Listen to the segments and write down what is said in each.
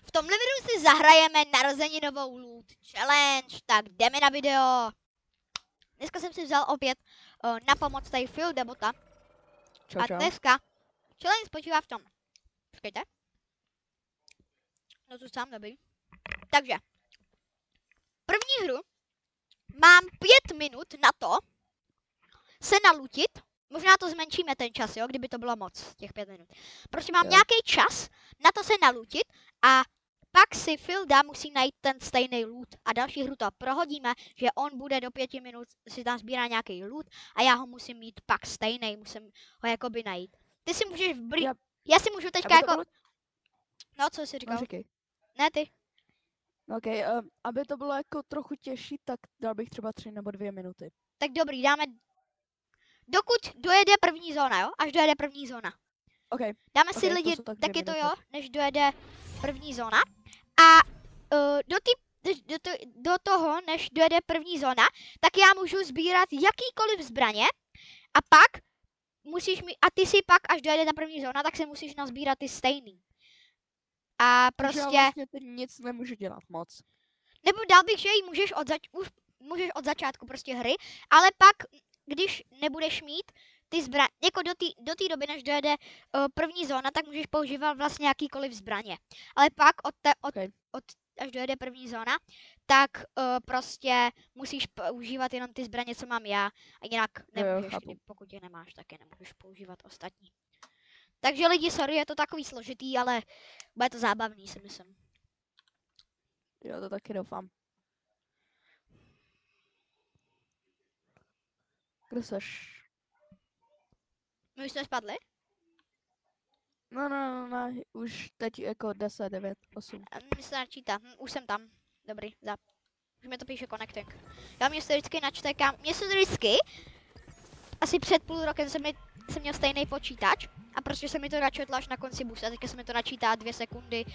V tomhle videu si zahrajeme narozeninovou loot challenge, tak jdeme na video. Dneska jsem si vzal opět na pomoc tady Phildebota. Čau, A čau. dneska challenge spočívá v tom. Počkejte. No to sám dobrý. Takže. První hru mám 5 minut na to se nalutit. Možná to zmenšíme ten čas, jo, kdyby to bylo moc, těch 5 minut. Prostě mám nějaký čas na to se nalutit a pak si Filda musí najít ten stejný loot. A další hru to prohodíme, že on bude do 5 minut si tam sbírá nějaký loot a já ho musím mít pak stejný, musím ho jakoby najít. Ty si můžeš já si můžu teďka jako... No, co jsi říkal? No, říkej. Ne, ty. OK, aby to bylo jako trochu těžší, tak dal bych třeba 3 nebo 2 minuty. Tak dobrý, dáme... Dokud dojede první zóna, jo? Až dojede první zóna. OK. Dáme si lidi taky to, jo? Než dojede první zóna. A do toho, než dojede první zóna, tak já můžu sbírat jakýkoliv zbraně. A pak musíš mít... A ty si pak, až dojede ta první zóna, tak si musíš nazbírat ty stejný. A prostě... Takže já vlastně teď nic nemůžu dělat moc. Nebo dal bych, že ji můžeš můžeš od začátku prostě hry, ale pak, když nebudeš mít ty zbraně, jako do té doby, než dojede první zóna, tak můžeš používat vlastně jakýkoliv zbraně. Ale pak až dojede první zóna, tak prostě musíš používat jenom ty zbraně, co mám já, a jinak nemůžeš, pokud je nemáš, tak je nemůžeš používat ostatní. Takže lidi, sorry, je to takový složitý, ale bude to zábavný, si myslím. Jo, to taky doufám. Kde seš? My už jsme spadli? No, už teď jako 10, 9, 8. Mně se načítá, už jsem tam. Dobrý, už mi to píše connecting. Já mě se vždycky načte mně se vždycky, asi před půl rokem jsem měl stejný počítač a prostě se mi to načetlo až na konci busu a teďka se mi to načítá 2 sekundy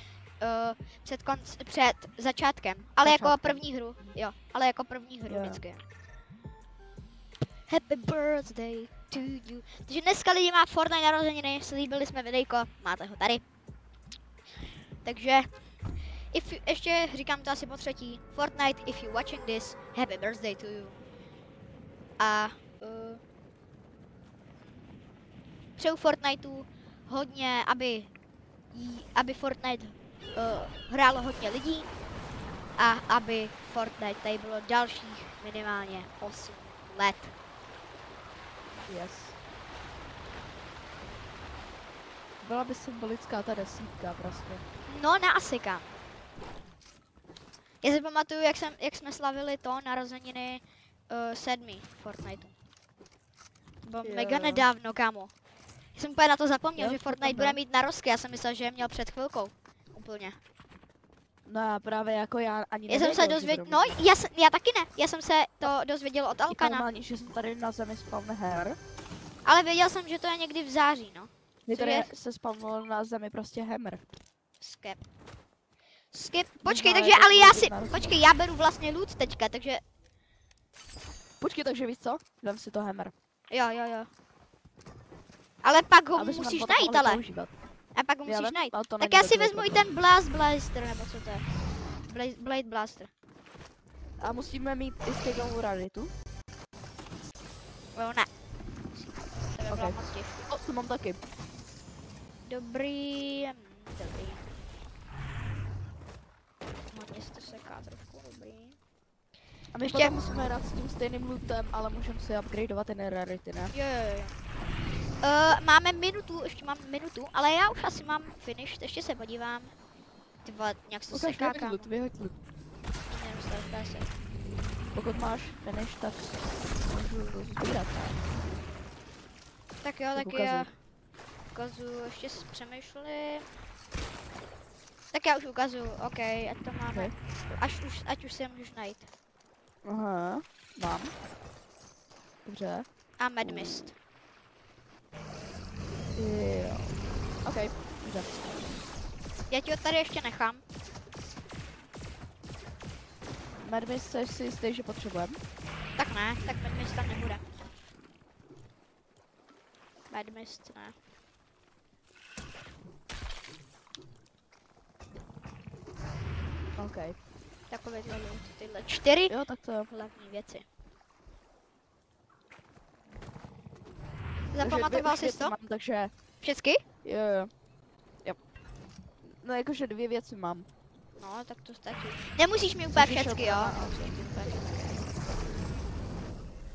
před začátkem. Ale jako první hru, jo, ale jako první hru vždycky. Happy birthday to you. Takže dneska lidi má Fortnite narozeniny, slíbili jsme videjko, máte ho tady. Takže, ještě říkám to asi po třetí, Fortnite, if you watching this, happy birthday to you. A přeju Fortniteu hodně, aby Fortnite hrálo hodně lidí a aby Fortnite tady bylo dalších minimálně 8 let. Yes. Byla by symbolická ta 10 prostě. No, na asi kam. Já si pamatuju, jak jsme slavili to narozeniny 7. Fortniteu. To bylo mega nedávno, kámo. Já jsem úplně na to zapomněl, že Fortnite bude mít narozky, já jsem myslel, že je měl před chvilkou. Úplně. No právě jako já ani nevěděl. Já jsem se dozvěděl, no já taky ne, já jsem se to dozvěděl od Alkana. Normálně, že jsem tady na zemi spawne her. Ale věděl jsem, že to je někdy v září, no. Tady se spawnul na zemi prostě hammer. Skip. Počkej, takže ale počkej, já beru vlastně loot teďka, takže... Počkej, takže víš co? Dám si to hammer. Jo. Ale pak ho musíš najít, ale. A pak ho musíš najít. Tak já si vezmu i ten Blast Blaster, nebo co to je? Blade Blaster. A musíme mít i stejnou raritu? Jo, ne. To by bylo moc těžké. To mám taky. Dobrý. Mám město seká trošku, dobrý. A my ještě musíme hrát s tím stejným lootem, ale můžeme si upgradeovat ty rarity, ne? Jo. Máme minutu, ještě mám minutu, ale já už asi mám finish, ještě se podívám. Ty vole, nějak se seká, kámo. Vyhoď loot. Pokud máš finish, tak můžu sbírat. Tak jo, tak já ukazuju, ještě přemýšlím. Tak já už ukazuju, ok, ať to máme. Ať už si je můžeš najít. Aha, mám. Dobře. A Mad Mist. Jo. Ok, dobře. Já ti ho tady ještě nechám. Mad Mist jsi si jistý, že potřebujeme? Tak ne, tak Mad Mist tam nebude. Mad Mist ne. OK. Takovýhle loot, tyhle 4 Jo, tak to jo. hlavní věci. Takže Zapamatoval dvě jsi to? mám, takže Všechny? jo. No jakože 2 věci mám. No, tak to stačí. Nemusíš mi úplně Což je všechny, jo? šokrana,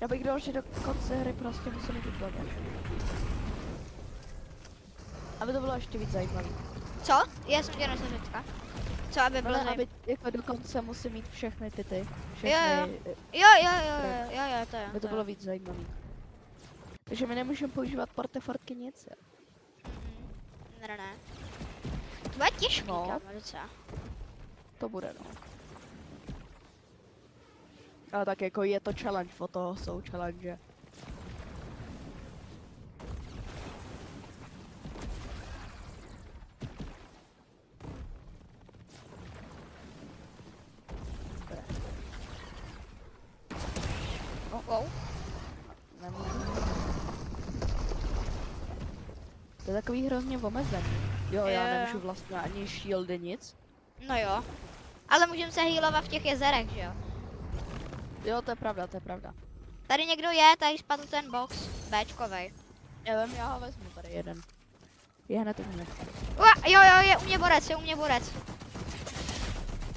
Já bych dal, že do konce hry prostě musím mít úplně. Aby to bylo ještě víc zajímavé. Co? Já jsem tě nesl řecka. Co, aby bylo Ale aby jako do konce musím mít všechny ty. Všechny, Jo, to jo. aby to bylo víc zajímavé. Takže my nemůžeme používat portefortky nic. Ne. To bude těžký, No. kámo, docela. To bude, no. Ale tak jako je to challenge, o toho jsou challenge. Wow. Nemůžu. To je takový hrozně omezený. Jo, já Jo. nemůžu vlastně ani shieldy, nic. No jo. Ale můžeme se healovat v těch jezerech, že jo? Jo, to je pravda, to je pravda. Tady někdo je, tady spadl ten box. Bčkovej. Já vím, já ho vezmu tady jeden. Je hned u mě. Jo, je u mě borec.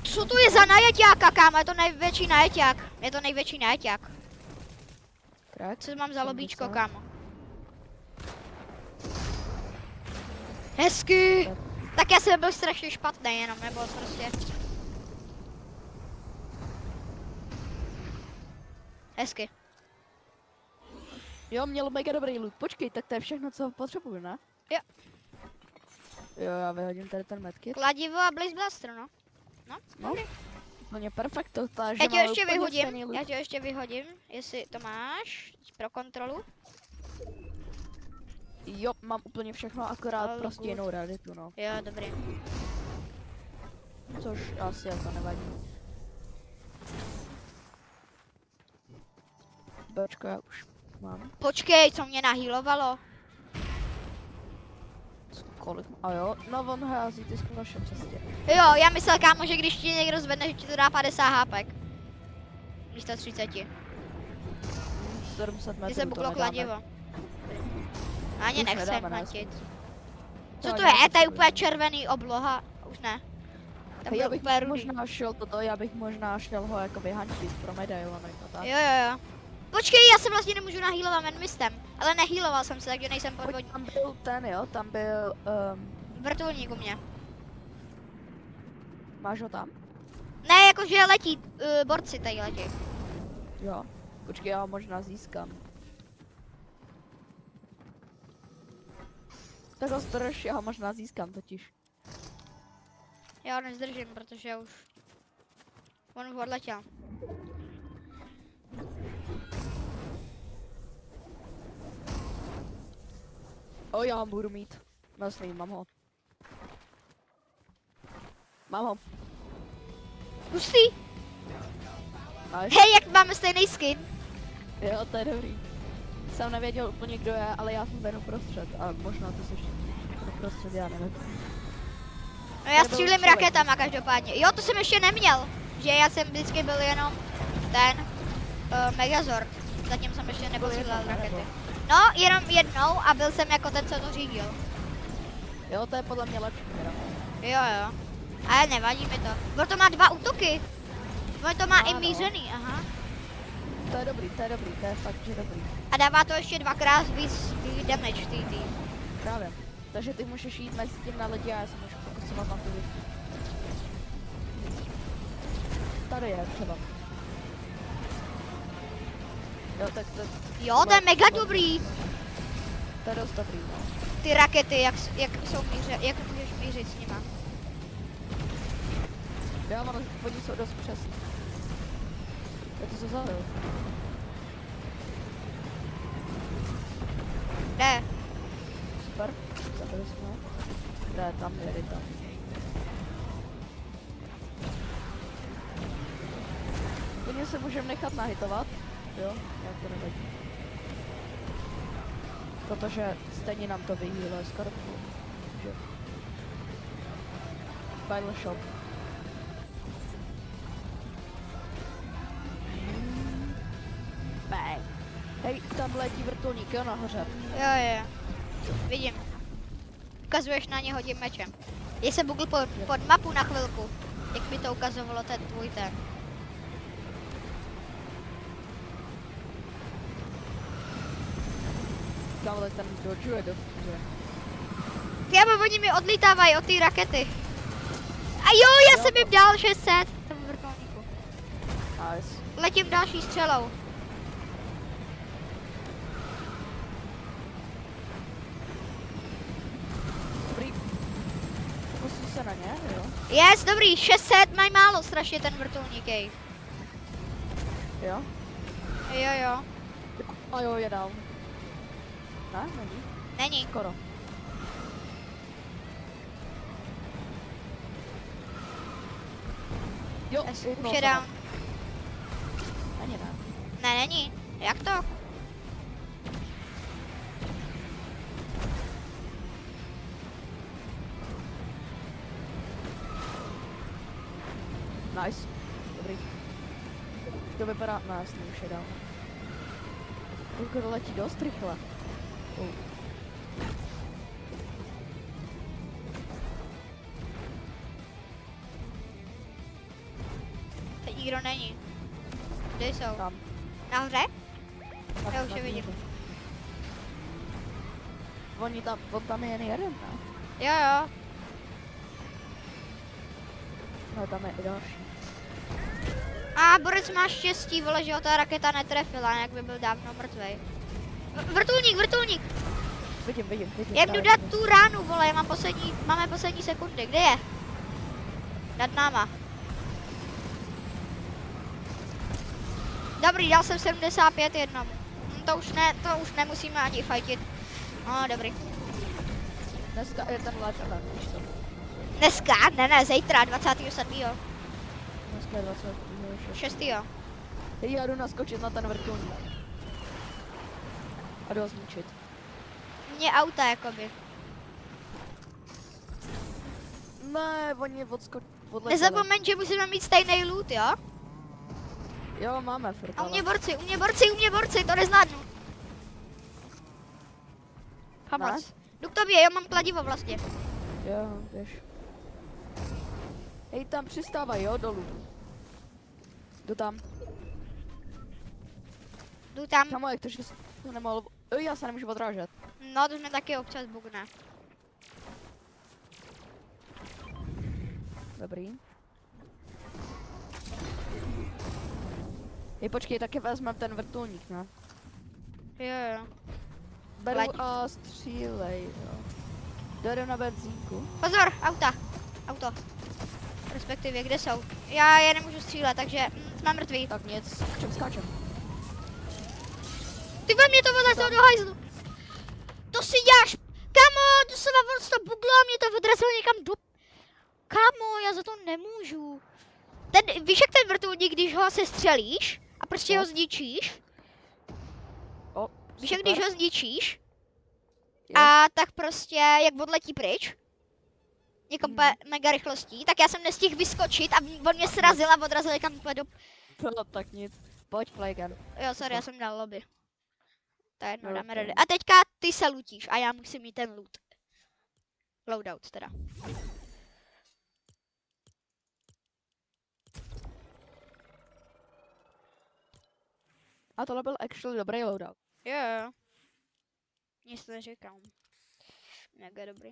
Co to je za najeťáka, kámo? Je to největší najeťák. Je to největší najeťák. Krak. Co mám za lobíčko, 70. kámo? Hezky! Tak já jsem byl strašně špatný jenom, nebo prostě... Hezky. Jo, měl mega dobrý loot. Počkej, tak to je všechno, co potřebuju, ne? Jo. Jo, já vyhodím tady ten medkit. Kladivo a Blaze Blaster, no. No, úplně perfekto. Já tě ještě vyhodím, jestli to máš pro kontrolu. Jo, mám úplně všechno, akorát All prostě good. jinou realitu, no. Jo, dobrý. Což asi jako nevadí. Bčko já už mám. Počkej, co mě nahýlovalo? Kolik? A jo, no on hází ty sploše přesně. Jo, já myslel, kámo, že když ti někdo zvedne, že ti to dá 50 hápek. Místo 30. 700 Ty metrů se to buklo nedáme. kladivo. Ani Už nechce nedáme, ne? matit. To Co to ani je? To je nepotřebuji. úplně červený obloha. Už ne. Tam Já byl bych úplně rudý. možná šel toto, já bych možná šel ho jako vyhančit pro medailony a tak. Jo. Počkej, já se vlastně nemůžu nahýlovat mistem. Ale nehýloval jsem se, takže nejsem Pojď, podvodník. tam byl ten, jo, tam byl, Vrtulník u mě. máš ho tam? Ne, jakože letí, borci tady letí. Jo. Počkej, já ho možná získám. Tak ho zdrž, já ho možná získám totiž. Já ho nezdržím, protože už... On už odletěl. O, já ho budu mít. Myslím, mám ho. Mám ho. Hustý! Máš? Hej, jak máme stejný skin. Jo, to je dobrý. Jsem nevěděl úplně, kdo je, ale já jsem ten uprostřed. A možná ty jsi uprostřed, já nevím. No já střílím raketama každopádně. Jo, to jsem ještě neměl. Že já jsem vždycky byl jenom ten Megazord. Zatím jsem ještě neposílal rakety. No, jenom jednou a byl jsem jako ten, co to řídil. Jo, to je podle mě lepší teda. Jo. Ale nevadí mi to. Bo to má 2 útoky. Bo to má i Ano. mířený, aha. To je dobrý, to je fakt, že dobrý. A dává to ještě 2krát víc damage v té tým. Právě. Takže ty můžeš jít mezi tím na lidi a já se můžu fokusovat na tu. Tady je třeba. Jo, tak to... Jo, to je mega dobrý. To je dost dobrý, no. Ty rakety, jak jsou jak můžeš mířit s nima. Jo, oni jsou dost přesní. Já to se zabil. Jde. Super, zabili jsme. Jde tam, jedy tam. Klidně se můžeme nechat nahitovat. Jo, jak to nevadí. Protože stejně nám to vyhýle skoro. Že... Final shot. Hej, tam letí vrtulník, jo, nahoře. Jo. Vidím. Ukazuješ na ně, hodím mečem. Já jsem bugl pod mapu na chvilku. Jak mi to ukazovalo ten tvůj ten. Tamhle ten dodžuje do... Já oni mi odlítávají od té rakety. A jo, já jsem jim dal 600. Tomu vrtulníku. Nice. Letím další střelou. Dobrý. Musí se na ně, jo? Yes, dobrý, 600, mají málo strašně ten vrtulník, jej. Jo? Jo. A jo, je down. Ne, není. Není. Skoro. Jo, Už je down. Ani ne. Ne, není. Jak to? Nice. Dobrý. To vypadá... No, jasně, už je down. To letí dost rychle. Teď nikdo není. Kde jsou? Tam. Nahoře? Tak, Já už je vidím. On tam je jen jeden, ne? Jo. No, tam je i další. A borec má štěstí, vole, že ho ta raketa netrefila, jak by byl dávno mrtvej. Vrtulník! Vidím. Já jdu dát tu ránu, vole, máme poslední sekundy, kde je? Nad náma. Dobrý, dal jsem 75 jednomu. To už nemusíme ani fajtit. No, dobrý. Dneska je ten let, víš co? Dneska? Ne, zítra, 27. Dneska je 26. 6. Já jdu naskočit na ten vrtulník. A jdu ho zničit. Mě auta, jakoby. Ne, oni odletěli. Nezapomeň, že musíme mít stejný loot, jo? Jo, máme furt, A u ale... mě borci, to nezvládnu. Pomoc. Jdu k tobě, já mám kladivo vlastně. Jo, běž. Hej, tam přistávaj, jo, dolů. Jdu tam. Jdu tam. Kamo, jak to, že jsi to nemohl... Já se nemůžu odrážet. No, to jsme taky občas bugne. Dobrý. Hej, počkej, taky vezmem ten vrtulník, ne? Jo. Beru Vlaď. a střílej, jo. Dojedu na benzínku. Pozor, auto. Respektive, kde jsou? Já je nemůžu střílet, takže jsme mrtví. Tak nic, čem skáčem. Ty ve mě to odrazilo do hajzlu. To si děláš, kamo, to se vám to buglo a mě to odrazilo někam do... Kamo, já za to nemůžu. Víš jak ten vrtulník, když ho se střelíš a prostě ho zničíš? Víš jak když ho zničíš? A tak prostě, jak odletí pryč, někam mega rychlostí, tak já jsem nestihl vyskočit a on mě srazil a odrazil někam úplně do... No, tak nic. Pojď, Playgun. Jo, sorry, já jsem dal lobby. To je jedno, dáme Okay. ready. A teďka ty se lootíš a já musím mít ten loot. Loadout teda. A tohle byl actually dobrý loadout. Jo. Nic neříkám. Mega dobrý.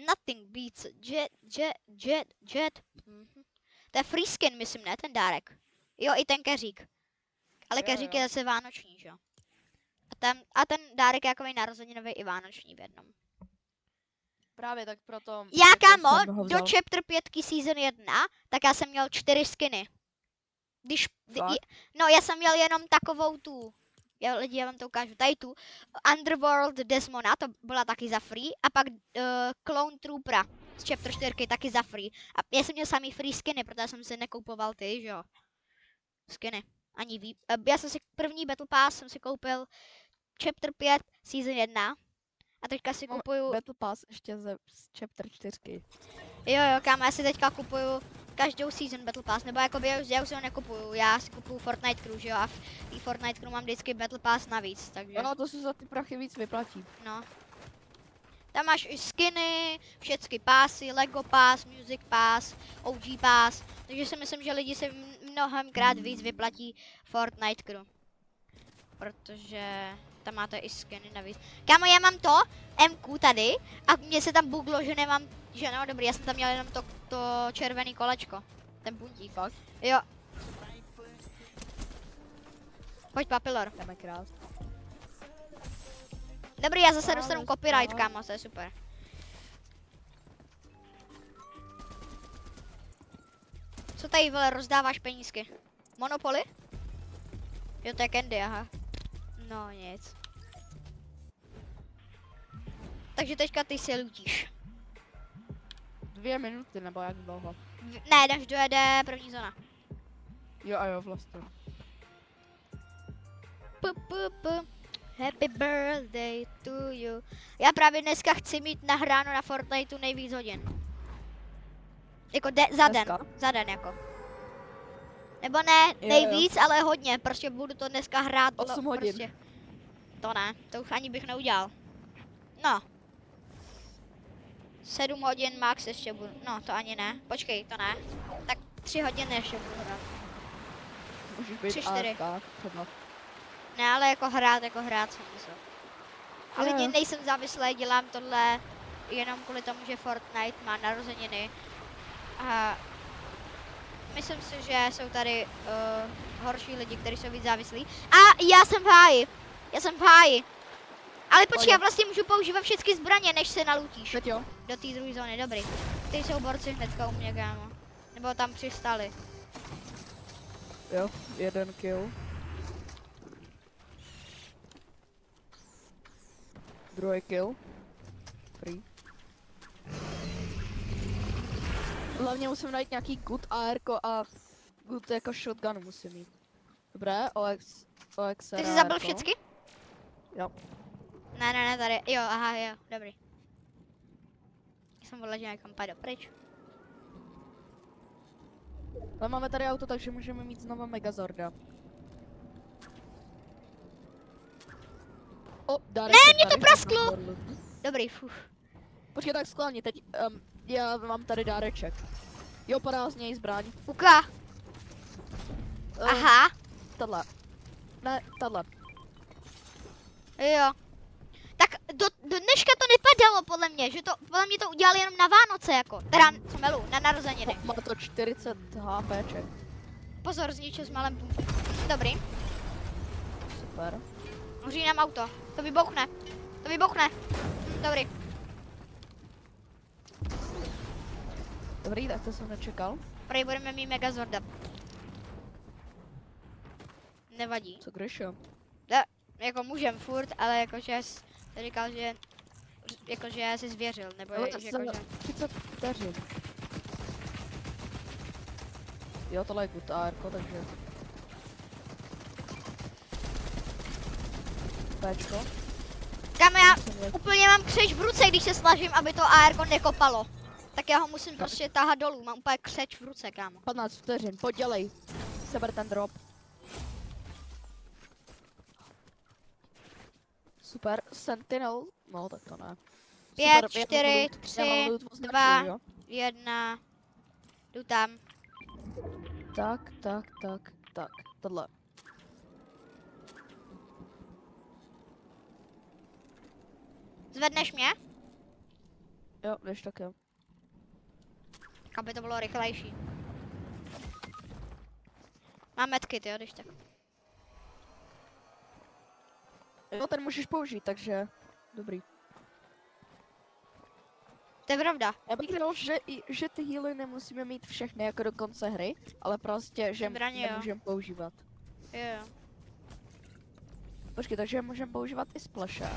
Nothing beats jet. To je free skin, myslím, ne? Ten dárek. Jo, i ten keřík. Ale keřík je zase vánoční, že jo? A ten dárek je jakovej narozeninový i vánoční v jednom. Právě tak proto... Já, kámo, do chapter 5 season 1, tak já jsem měl 4 skiny. No, já jsem měl jenom takovou tu. Lidi, já vám to ukážu. Tady tu. Underworld Desmona, to byla taky za free. A pak Clone Troopera z chapter 4 taky za free. A já jsem měl samý free skiny, protože jsem si nekoupoval ty, že jo. Skiny. Já jsem si první Battle Pass jsem si koupil chapter 5 season 1. A teďka si Mám kupuju, Battle Pass ještě z Chapter 4. jo, kámo, já si teďka kupuju každou season Battle Pass, nebo jakoby já už ho nekupuju, já si kupuju Fortnite Crew, že jo, a v té Fortnite Crew mám vždycky Battle Pass navíc, takže, No, to se za ty prachy víc vyplatí. no. Tam máš i skiny, všechny pásy, Lego Pass, Music Pass, OG Pass, takže si myslím, že lidi si mnohemkrát víc vyplatí Fortnite Crew. Protože tam máte i skiny navíc. Kámo, já mám to, MQ tady, a mně se tam buglo, že nemám, že no, dobrý, já jsem tam měl jenom to červený kolečko. Ten puntík. Fakt? Jo. Pojď, Papilor. Jdeme krát. Dobrý, já zase Ale dostanu no. copyright, kámo, to je super. Co tady, vole, rozdáváš penízky? Monopoly? Jo, to je Candy, aha. No, nic. Takže teďka ty si lutíš. 2 minuty, nebo jak dlouho? Ne, až dojede první zóna. Jo a jo, vlastně. Happy birthday to you. Já právě dneska chci mít nahráno na Fortniteu nejvíc hodin. Jako za den, Dneska? za den jako. Nebo ne Jo, nejvíc, ale hodně, prostě budu to dneska hrát. 8 hodin. Prostě. To ne, to už ani bych neudělal. No. 7 hodin max ještě budu, no to ani ne, počkej, to ne. Tak 3 hodiny ještě budu hrát. Můžeš být 3, 4. AFK, třeba. Ne, ale jako hrát jsem myslel. Ale Jo, jo. nejsem závislý, dělám tohle jenom kvůli tomu, že Fortnite má narozeniny. A myslím si, že jsou tady horší lidi, kteří jsou víc závislí. A já jsem v háji. Já jsem v háji. Ale počkej, Pojď. já vlastně můžu používat všechny zbraně, než se nalutíš. Teď jo. Do té druhé zóny, dobrý. Ty jsou borci hnedka u mě, kámo. Nebo tam přistali. Jo, 1 kill. Druhý kill. Free. Hlavně musím najít nějaký good AR a good jako shotgun musím mít. Dobré, OX. Ty jsi zabil všechny? Jo. Ne, tady, jo, aha, jo, dobrý. Já jsem volal, že někam půjdu pryč. Ale máme tady auto, takže můžeme mít znova Megazorda. O, dárek. Ne, mě to prasklo! Dobrý, fuh. Počkej, tak skláni, teď já mám tady dáreček. Jo, padá z něj zbraň. Uka. Ehm, Aha, Tahle. Ne, tahle. jo. Tak do dneška to nepadalo podle mě, že to, podle mě to udělali jenom na Vánoce jako. Teda, co melu, na narozeniny. Má to 40 HPček. Pozor, zničil s malým pum. Dobrý, Super. hoří nám auto. To vybouchne. To vybouchne. Dobrý. Dobrý, tak to jsem nečekal. Prej budeme mít Megazorda. Nevadí. Co když jo? Jako můžem furt, ale jakože jsi říkal, že jakože jsi zvěřil, nebo Ale že za jakože... 30 vteřin. Jo, tohle je good AR, takže... Péčko. Kámo, já Musím jít. úplně mám křeč v ruce, když se snažím, aby to AR nekopalo. Tak já ho musím prostě tahat dolů, mám úplně křeč v ruce, kámo. 15 vteřin, pojď dělej. Seber ten drop. Super, Sentinel, no tak to ne. 5, Super, 4, 3, 2, 1. Jdu tam. Tak, tohle. Zvedneš mě? Jo, jdeš tak jo. Tak aby to bylo rychlejší. Mám medkit, jo, když tak. Jo, ten můžeš použít, takže dobrý. To je pravda. Já bych řekl, že ty healy nemusíme mít všechny jako do konce hry, ale prostě, že Zbraně, jo. nemůžeme používat. Jo. Počkej, takže můžeme používat i splashe.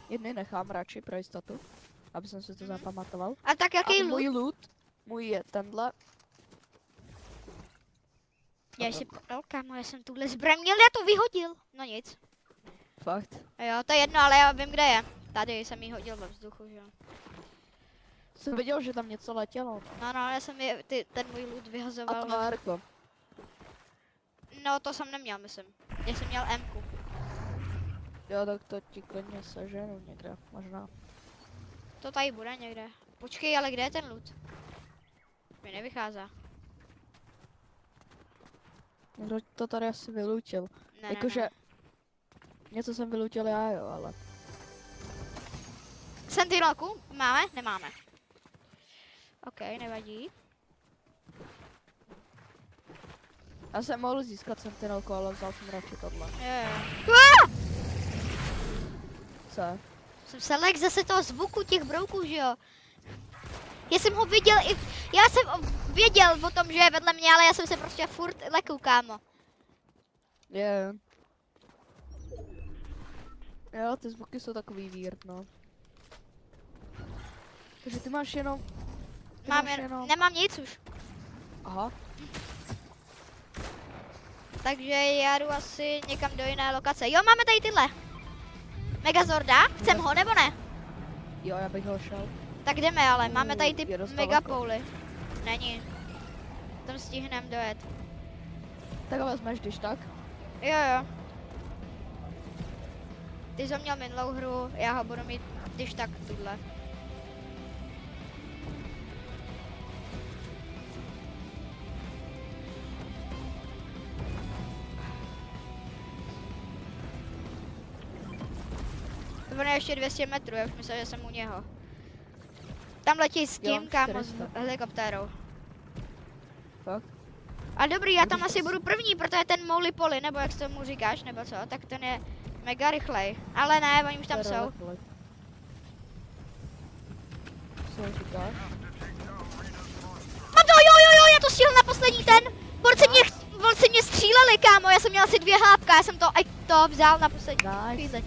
Jedny nechám radši pro jistotu, aby jsem si to zapamatoval. A tak jaký A loot? můj je tenhle. Já si kámo, já jsem tuhle zbraň měl, já to vyhodil. No nic. Fakt. Jo, to je jedno, ale já vím, kde je. Tady jsem jí hodil ve vzduchu, že jo. Jsem viděl, že tam něco letělo. No, já jsem ten můj loot A vyhazoval. to Arko. No, to jsem neměl, myslím. Já jsem měl M-ku. Jo, tak to ti klidně seženu někde, možná. To tady bude někde. Počkej, ale kde je ten loot? Mi nevychází. Někdo to tady asi vylučil. Ne, Jakože něco jsem vylučil já, jo, ale... Sentinelku? Máme? Nemáme. OK, nevadí. Já jsem mohl získat sentinelku, ale vzal jsem radši tohle. Jo. Co? Jsem se lek zase toho zvuku těch brouků, že jo? Já jsem ho viděl i... Já jsem věděl o tom, že je vedle mě, ale já jsem se prostě furt lekl, kámo. Je. Jo, ty zvuky jsou takový weird, no. Takže ty máš jenom... Nemám nic už. Aha. Takže já jdu asi někam do jiné lokace. Jo, máme tady tyhle. Megazorda? Chcem ho nebo ne? Jo, já bych ho šel. Tak jdeme, ale máme tady ty je dost megapouly. Není. Tam stihneme dojet. Tak ho vezmeš, když tak. Jo. Ty jsi ho měl minulou hru, já ho budu mít když tak tuhle. To bude ještě 200 metrů, já už myslím, že jsem u něho. Tam letí s tím, kámo, s helikoptérou. Fakt? A dobrý, já tam asi budu první, protože ten Mowgli Poli, nebo jak se tomu říkáš, nebo co, tak ten je mega rychlej. Ale ne, oni už tam jsou. Co říkáš? Mám to, jo, já to stihl na poslední ten. Borci mě stříleli, kámo, já jsem měl asi 2 hápka, já jsem to vzal na poslední chvíli.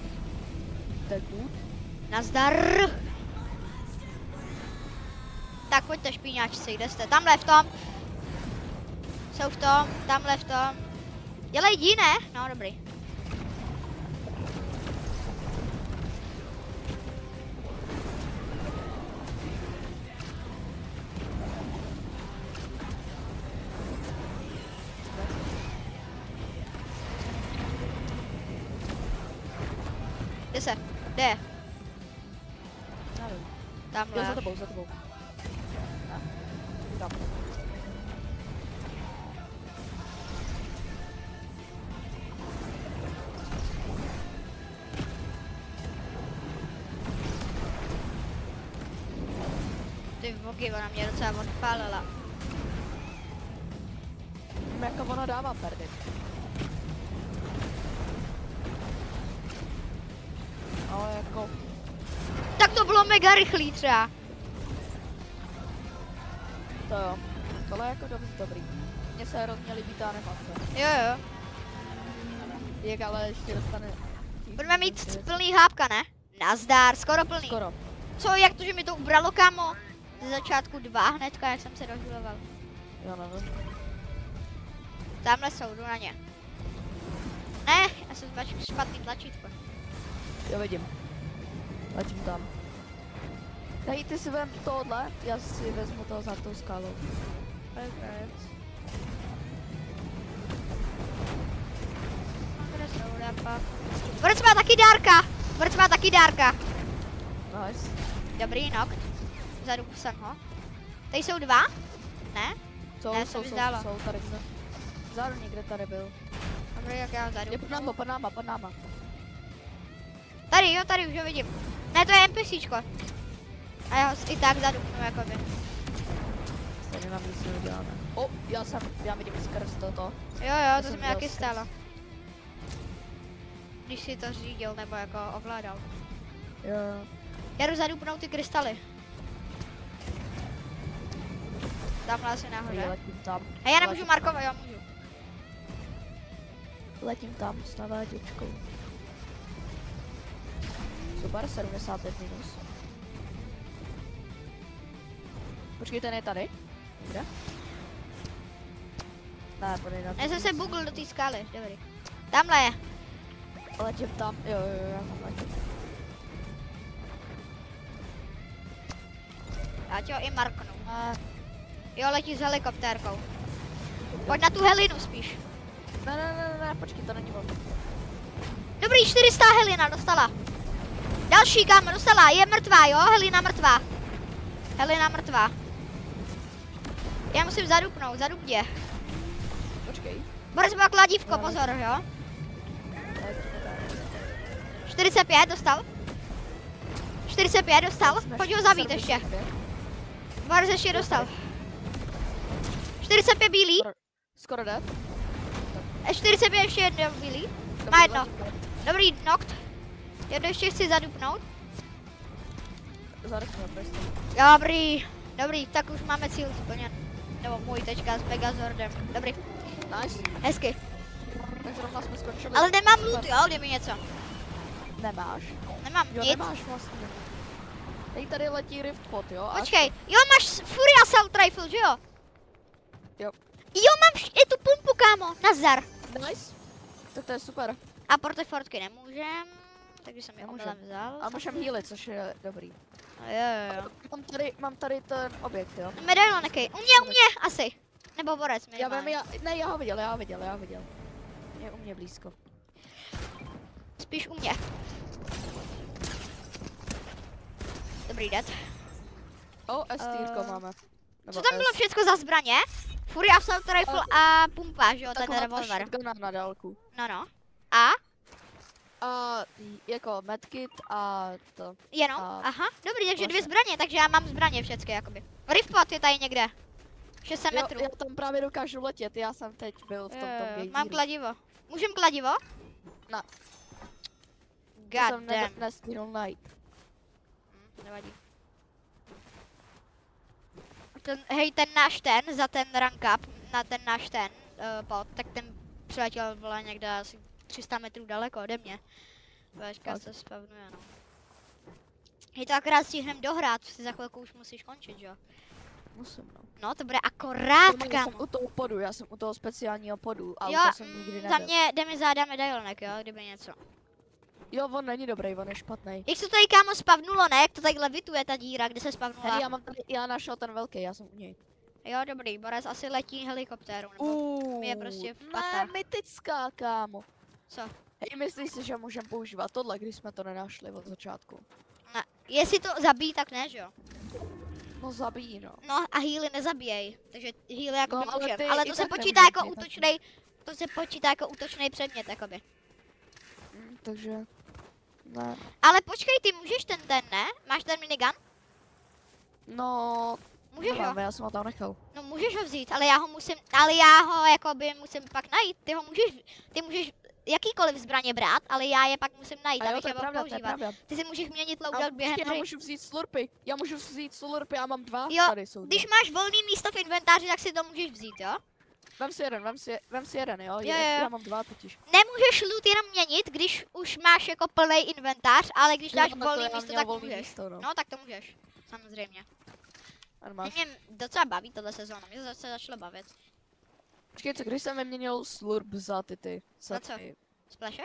Tak good. Nazdar. Tak pojďte špíňáčci, kde jste? Tamhle v tom. Jsou v tom, tamhle v tom. Dělej jdi, ne? No, dobrý. Kde se? Kde je? Nevím. Tamhle. Jo, za tebou. Ne. Tam. Ty vogy, ona mě docela odpálila. Jako ona dává perdy. Ale jako... Tak to bylo mega rychlý třeba. To jo. Tohle je jako dost dobrý. Mně se hrozně líbí ta animace. Jo. Jak ale ještě dostane... Budeme mít plný hápka, ne? Nazdar, skoro plný. Skoro. Co, jak to, že mi to ubralo, kámo? Ze začátku 2 hnedka, jak jsem se rozhiloval. Jo, nevím. Tamhle jsou, jdu na ně. Ne, já jsem zmačkl špatný tlačítko. Jo, vidím. Letím tam. Tady ty si vem tohle, já si vezmu toho za tou skalou. Kde jsou rapa? Borec má taky dárka. Nice. Dobrý, nokt. Vzadu jsem ho. Tady jsou 2? Ne? Ne, Jsou tady kde. Vzadu někde tady byl. Dobrý, jak já vzadu. Je pod náma. Tady už ho vidím. Ne, to je NPCčko. A já ho i tak zadupnu, jakoby. Tady nám nic neuděláme. Já vidím skrz toto. Jo, to se mi taky stalo. Když si to řídil, nebo jako ovládal. Jo. Já jdu zadupnout ty krystaly. Tamhle asi nahoře. Letím tam. A já nemůžu markovat, jo můžu. Letím tam s naváděčkou. Super, 75 minus. Počkej, ten je tady? Kde? Ne, podej na to. Já jsem se bugl do té skály, dobrý. Tamhle je. Letím tam, jo, já tam letím. Já tě ho i marknu. A Jo, letí s helikoptérkou. Pojď na tu helinu spíš. ne, počkej, to není on. Dobrý, 400 Helina dostala. Další kámo dostala, je mrtvá, jo? Helina mrtvá. Helina mrtvá. Já musím zadupnout, zadup je. Počkej. Boris má kladívko, pozor, jo? 45 dostal. 45 dostal, pojď ho zabít ještě. Boris ještě dostal. 45 bílý. Skoro dead. 45 ještě jedno bílý. Má jedno. Dobrý, knocked. Jedno ještě chci zadupnout. Zadupnout prostě. Dobrý, tak už máme cíl splněn. Nebo můj teďka s Megazordem. Dobrý, Nice. hezky. Tak zrovna jsme skončili. Ale nemám loot, jo? Dej mi něco. Nemáš? Nemám Jo, nic. nemáš vlastně. Teď tady letí Riftpot, jo? A Počkej, jo, máš Fury Assault Rifle, že jo? Jo. Jo, mám i tu pumpu, kámo, nazdar. Nice. Tak to je super. A portefortky nemůžem, takže jsem je Nemůžem. omylem vzal. A můžem healit, což je dobrý. Jo. Mám tady ten objekt, jo? Medailoneky, u mě, asi. Nebo borec Já minimálně. vím, já ho viděl. Je u mě blízko. Spíš u mě. Dobrý dead. S-tírko máme. Co tam bylo všecko za zbraně? Fury Assault Rifle a pumpa, že jo, ten revolver. Shotguna na dálku. No. A? A jako medkit a to. Jenom? A Aha, dobrý, takže 2 bože. zbraně, takže já mám zbraně všechny jakoby. Riftpot je tady někde. 600 metrů. Já tam právě dokážu letět, já jsem teď byl v tom gejzíru. Mám kladivo. Můžem kladivo? No. God Jsem damn. nestihl najít. Nevadí. Hej, ten náš za ten rank up, na ten náš pod, tak ten přiletěl vole někde asi 300 metrů daleko ode mě. Vaška Tak. se spavnuje, no. Hej, to akorát stihnem dohrát, si za chvilku už musíš končit, jo? Musím, no. No, to bude akorát, Normálně kámo. jsem u toho podu, já jsem u toho speciálního podu a Jo, u toho jsem nikdy za nebyl. mě jde mi záda medailonek, jo, kdyby něco. Jo, on není dobrý, on je špatný. Jak se to tady, kámo, spavnulo, ne? Jak to tady levituje ta díra, kde se spavnula? Hej, já našel ten velký, já jsem u něj. Jo, dobrý, Boris asi letí helikoptéru, nebo je prostě v ne, patách. mytická, kámo. Co? Hej, myslíš si, že můžeme používat tohle, když jsme to nenašli od začátku? Ne, jestli to zabíjí, tak ne, že jo? No zabíjí, no. No a healy nezabíjej, takže healy jako No, by ale můžem, ty ale i to se tak počítá nemůžeš, jako i tak útočnej, to se počítá jako útočnej předmět, jakoby. Takže... Ne. Ale počkej, ty můžeš ten, ne? Máš ten minigun? No... Můžeš ho? Nemáme, já jsem ho tam nechal. No můžeš ho vzít, ale já ho jakoby musím pak najít, ty můžeš jakýkoliv zbraně brát, ale já je pak musím najít, A jo, abych to je je mohl pravda, to je používat. pravda. Ty si můžeš měnit A loadout během počkej, já hry. můžu vzít slurpy. Já slurpy, mám 2. Jo, Tady jsou 2. Když máš volný místo v inventáři, tak si to můžeš vzít, jo? Vem si jeden, jo? Jo. Já mám 2 totiž. Nemůžeš loot jenom měnit, když už máš jako plný inventář, ale když dáš Jo, to volný já místo, měl tak volný můžeš. místo, no. No, tak to můžeš, samozřejmě. Ten máš. Mě docela baví tohle sezóna, mě to se začalo bavit. Počkej, co když jsem vyměnil slurp za ty Za co? ty Splashe?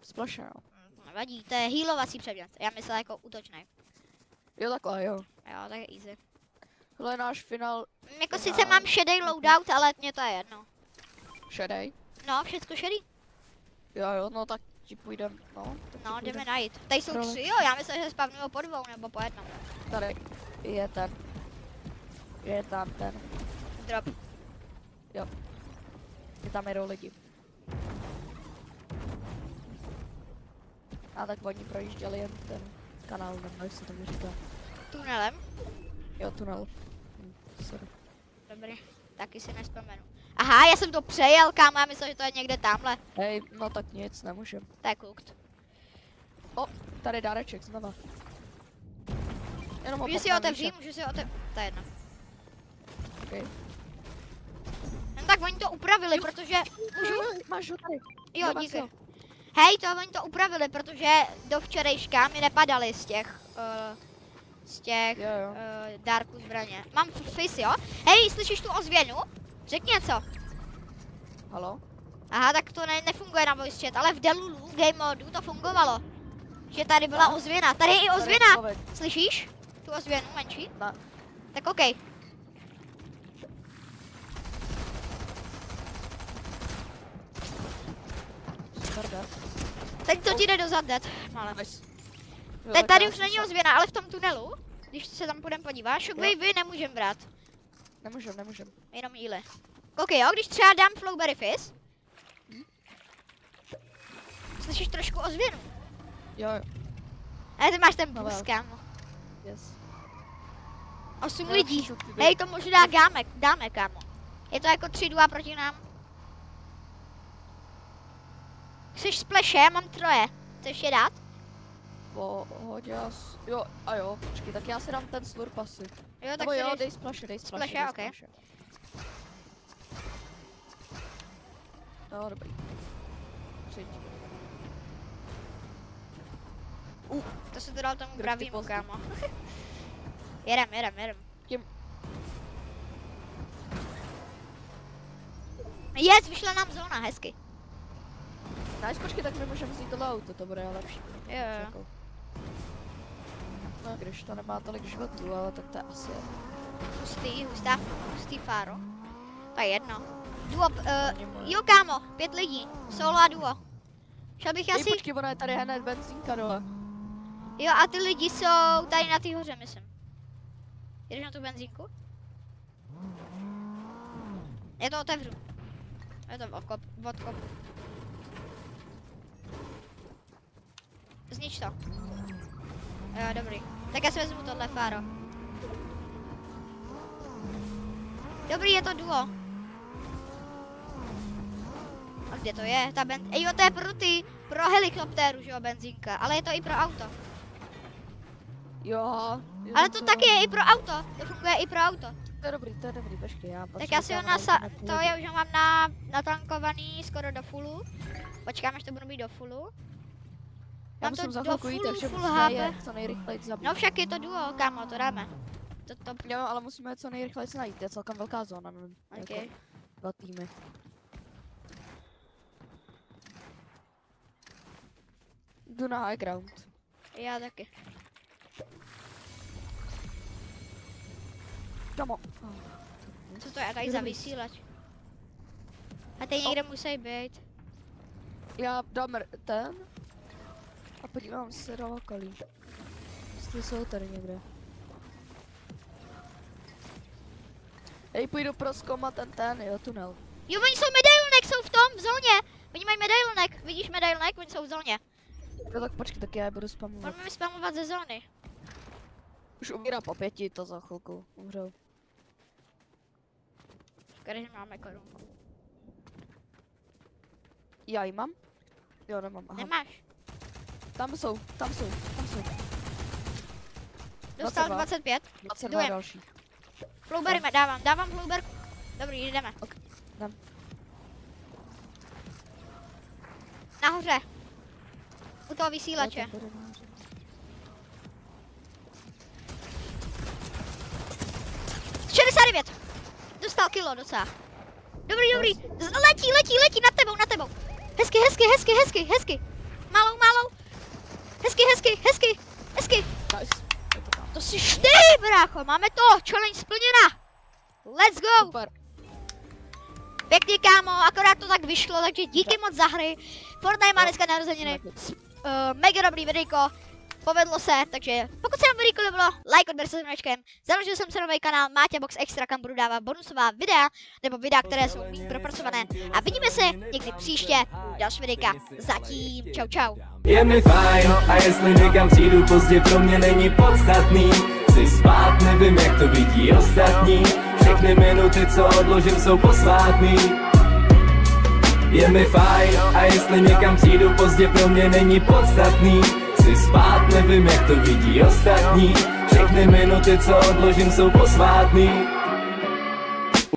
splashe, jo. Nevadí, to je healovací předmět, já myslel jako útočný. Jo, takhle, jo. Jo, tak je easy. Tohle je náš finál Jako sice mám šedej loadout, ale mě to je jedno. šedej. No, všecko šedý. Jo, no tak ti půjdem, no. Tak ti No, půjdem. jdeme najít. Tady jsou Prole. 3, jo, já myslím, že spavnují po 2 nebo po 1. Tady je ten. Je tam ten. Drop. Je tam jedou lidi. A tak oni projížděli jen ten kanál, nebo jak se tomu říká. Tunelem. Jo, tunel. Sorry. Dobrý, taky si nespomenu. Aha, já jsem to přejel, kámo, já myslel, že to je někde tamhle. Hej, no tak nic, nemůžem. To je cooked. Tady dáreček znova. Jenom ho Můžu si popnám otevřít, výše. můžu si otevřít. To je jedno. Okay. No tak oni to upravili, protože... Můžu? Máš ho tady. Jo, máš díky. ho. Hej, to oni to upravili, protože do včerejška mi nepadaly z těch Jo. dárků zbraně. Mám fis, jo? Hej, slyšíš tu ozvěnu? Řekni něco. Halo? Aha, tak to nefunguje na voice chat, ale v Delulu game modu to fungovalo. Že tady byla ozvěna. Tady je i Tady je ozvěna. člověk. Slyšíš? Tu ozvěnu menší? Tak OK. Super, Teď to ti jde do zadet, malé. nice. Tady už není ozvěna, ale v tom tunelu, když se tam půjdeme podívat, shockwave nemůžem brát. Nemůžem. Jenom jíle. OK, jo, když třeba dám flowberry fizz. Slyšíš trošku ozvěnu? Jo. Ale ty máš ten No, boost, kámo. Yes. 8 Já lidí. přijdu ty Hej, to možná dáme, kámo. Je to jako 3-2 proti nám. Chceš splashe? Já mám 3. Chceš je dát? Pohodě, jo, a jo, počkej, tak já si dám ten slurp asi. Jo, tak Nebo si jo, dej- dej splaše. Splashe, ok. No, dobrý. Přijď. To se to dal tomu Kdo pravýmu, ty pozdě? kámo. jedem. Tím. Yes, vyšla nám zóna, hezky. Nice, počkej, tak my můžeme vzít tohle auto, to bude lepší. Jo. Jako. No, když to nemá tolik životů, ale tak to je asi Hustý fáro. To je jedno. Duo, Není moje. jo kámo, 5 lidí. Solo a duo. Šel bych Ej, asi, počkej, ona je tady hned benzínka dole. jo a ty lidi jsou tady na té hoře, myslím. Jdeš na tu benzínku? Já to otevřu. Je to odkop. Znič to. Jo, dobrý. Tak já si vezmu tohle fáro. Dobrý, je to duo. A kde to je? Ta jo, to je pro helikoptéru, že jo, benzínka. Ale je to i pro auto. Jo. Ale to taky je i pro auto. To funguje i pro auto. To je dobrý, počkej, já Tak já si ho to já už ho mám natankovaný skoro do fullu. Počkám, až to budu mít do fullu. Já Mám to musím za do chvilku jít, takže full musíme HP. je co nejrychleji zabít. No však je to duo, kámo, to dáme. To. Jo, ale musíme je co nejrychleji najít, je celkem velká zóna, nevím, OK. jako 2 týmy. Jdu na high ground. Já taky. Kamo. Co to je tady za vysílač? A tady někde musí být. Já dám ten a podívám se do okolí. Jestli jsou tady někde. Hej, půjdu prozkoumat ten, jo, tunel. Jo, oni jsou medailonek, jsou v tom, v zóně. Oni mají medailonek, vidíš medailonek, oni jsou v zóně. No tak počkej, tak já je budu spamovat. Budeme spamovat ze zóny. Už umírá po 5, to za chvilku umřou. Když máme korunku. Já ji mám? Jo, nemám, aha. Nemáš. Tam jsou. Dostal 22. 25. 22 Jdujem. další. Flowberry dávám flowberku. Dobrý, jdeme. Jdem. Nahoře. U toho vysílače. Jo, tam bude nahoře. Z 69. Dostal kilo docela. Dobrý. Letí nad tebou. Hezky. Malou. Hezky. Nice. Je to tam. To jsi ty, brácho, máme to, challenge splněna. Let's go. Super. Pěkně, kámo, akorát to tak vyšlo, takže díky moc za hry. Fortnite má dneska narozeniny. Mega dobrý videjko. Povedlo se, takže pokud se vám videjko líbilo, like, odběr se značkem. Založil jsem se nový kanál Máťa Box Extra, kam budu dávat bonusová videa, nebo videa, které jsou méně propracované. A vidíme se někdy příště u další videjka. Zatím, čau. Je mi fajn, a jestli někam přijdu pozdě, pro mě není podstatný. Chci spát, nevím jak to vidí ostatní. Všechny minuty, co odložím, jsou posvátný. Je mi fajn, a jestli někam přijdu pozdě, pro mě není podstatný. Chci spát, nevím jak to vidí ostatní. Všechny minuty, co odložím, jsou posvátný.